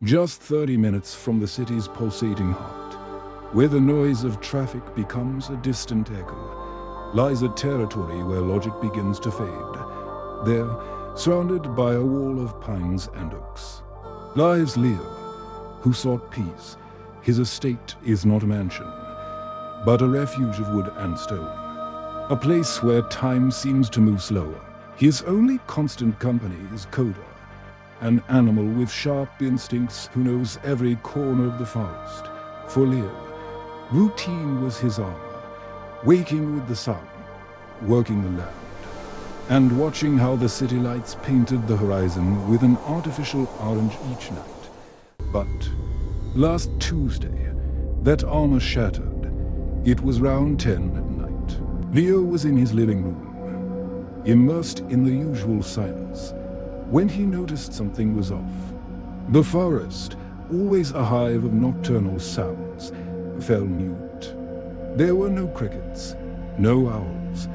Just 30 minutes from the city's pulsating heart, where the noise of traffic becomes a distant echo, lies a territory where logic begins to fade. There, surrounded by a wall of pines and oaks, lives Leo, who sought peace. His estate is not a mansion, but a refuge of wood and stone, a place where time seems to move slower. His only constant company is Koda, an animal with sharp instincts who knows every corner of the forest. For Leo, routine was his armor, waking with the sun, working the land, and watching how the city lights painted the horizon with an artificial orange each night. But last Tuesday, that armor shattered. It was round 10 at night. Leo was in his living room, immersed in the usual silence, when he noticed something was off. The forest, always a hive of nocturnal sounds, fell mute. There were no crickets, no owls,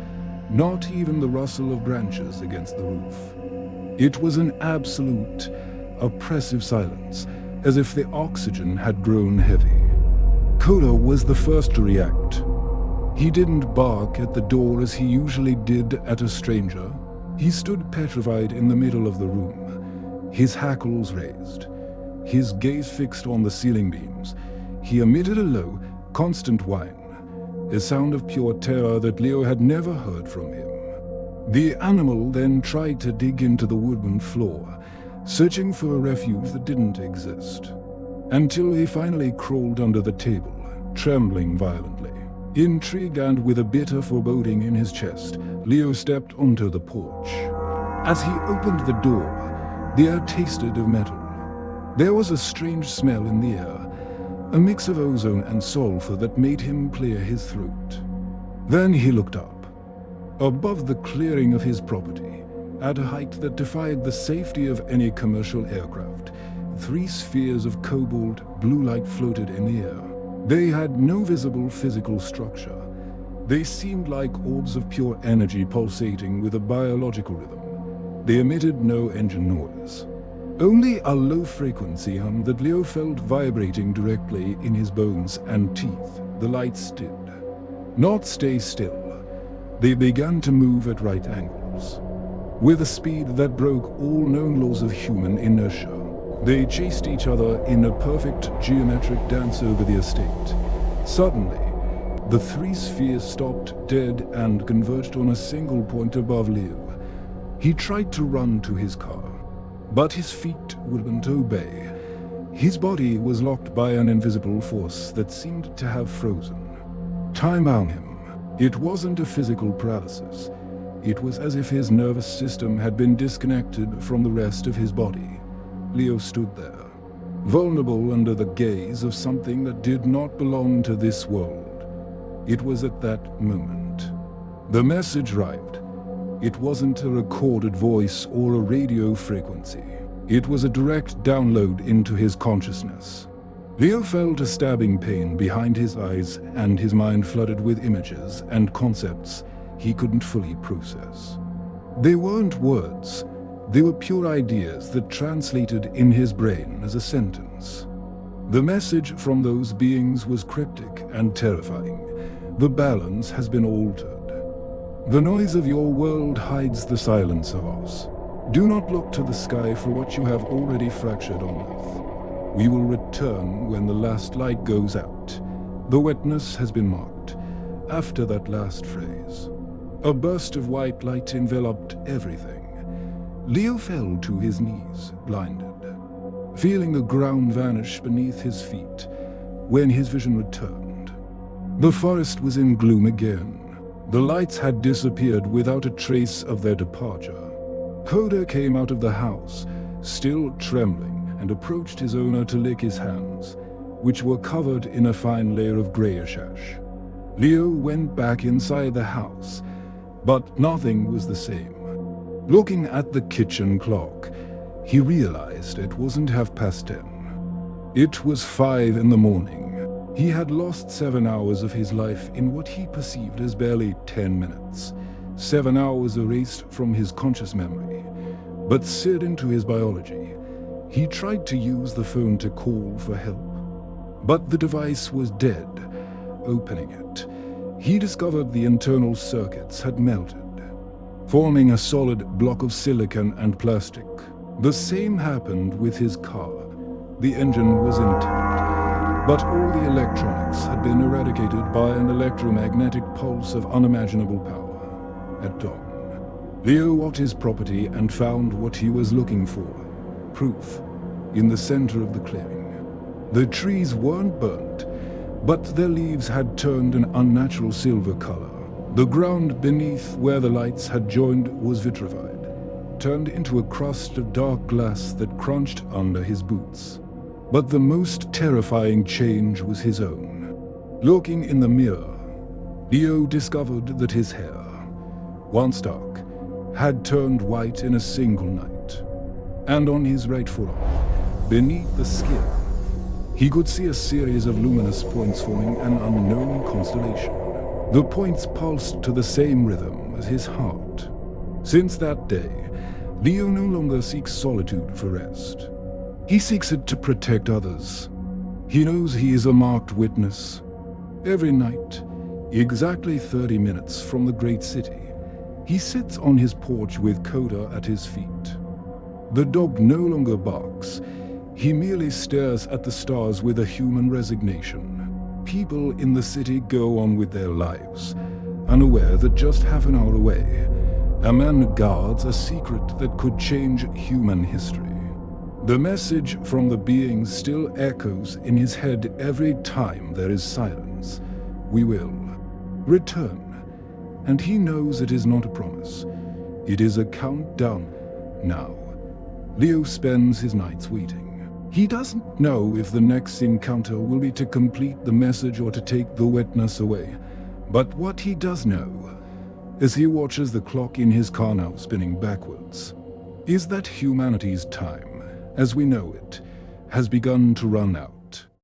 not even the rustle of branches against the roof. It was an absolute, oppressive silence, as if the oxygen had grown heavy. Koda was the first to react. He didn't bark at the door as he usually did at a stranger. He stood petrified in the middle of the room, his hackles raised, his gaze fixed on the ceiling beams. He emitted a low, constant whine, a sound of pure terror that Leo had never heard from him. The animal then tried to dig into the wooden floor, searching for a refuge that didn't exist, until he finally crawled under the table, trembling violently. Intrigued and with a bitter foreboding in his chest, Leo stepped onto the porch. As he opened the door, the air tasted of metal. There was a strange smell in the air, a mix of ozone and sulfur that made him clear his throat. Then he looked up. Above the clearing of his property, at a height that defied the safety of any commercial aircraft, 3 spheres of cobalt-blue light floated in the air. They had no visible physical structure. They seemed like orbs of pure energy pulsating with a biological rhythm. They emitted no engine noise. Only a low-frequency hum that Leo felt vibrating directly in his bones and teeth. The lights did not stay still. They began to move at right angles, with a speed that broke all known laws of human inertia. They chased each other in a perfect geometric dance over the estate. Suddenly, the 3 spheres stopped dead and converged on a single point above Leo. He tried to run to his car, but his feet wouldn't obey. His body was locked by an invisible force that seemed to have frozen. Time bound him. It wasn't a physical paralysis. It was as if his nervous system had been disconnected from the rest of his body. Leo stood there, vulnerable under the gaze of something that did not belong to this world. It was at that moment the message arrived. It wasn't a recorded voice or a radio frequency. It was a direct download into his consciousness. Leo felt a stabbing pain behind his eyes, and his mind flooded with images and concepts he couldn't fully process. They weren't words. They were pure ideas that translated in his brain as a sentence. The message from those beings was cryptic and terrifying. The balance has been altered. The noise of your world hides the silence of ours. Do not look to the sky for what you have already fractured on earth. We will return when the last light goes out. The wetness has been marked. After that last phrase, a burst of white light enveloped everything. Leo fell to his knees, blinded, feeling the ground vanish beneath his feet. When his vision returned, the forest was in gloom again. The lights had disappeared without a trace of their departure. Koda came out of the house, still trembling, and approached his owner to lick his hands, which were covered in a fine layer of grayish ash. Leo went back inside the house, but nothing was the same. Looking at the kitchen clock, he realized it wasn't 10:30. It was 5 in the morning. He had lost 7 hours of his life in what he perceived as barely 10 minutes. 7 hours erased from his conscious memory, but seared into his biology. He tried to use the phone to call for help, but the device was dead. Opening it, he discovered the internal circuits had melted, forming a solid block of silicon and plastic. The same happened with his car. The engine was intact, but all the electronics had been eradicated by an electromagnetic pulse of unimaginable power. At dawn, Leo walked his property and found what he was looking for: proof. In the center of the clearing, the trees weren't burnt, but their leaves had turned an unnatural silver color. The ground beneath where the lights had joined was vitrified, turned into a crust of dark glass that crunched under his boots. But the most terrifying change was his own. Looking in the mirror, Leo discovered that his hair, once dark, had turned white in a single night. And on his right forearm, beneath the skin, he could see a series of luminous points forming an unknown constellation. The points pulsed to the same rhythm as his heart. Since that day, Leo no longer seeks solitude for rest. He seeks it to protect others. He knows he is a marked witness. Every night, exactly 30 minutes from the great city, he sits on his porch with Koda at his feet. The dog no longer barks. He merely stares at the stars with a human resignation. People in the city go on with their lives, unaware that just half an hour away, a man guards a secret that could change human history. The message from the beings still echoes in his head every time there is silence. We will return. And he knows it is not a promise. It is a countdown now. Leo spends his nights waiting. He doesn't know if the next encounter will be to complete the message or to take the witness away. But what he does know, as he watches the clock in his car now spinning backwards, is that humanity's time, as we know it, has begun to run out.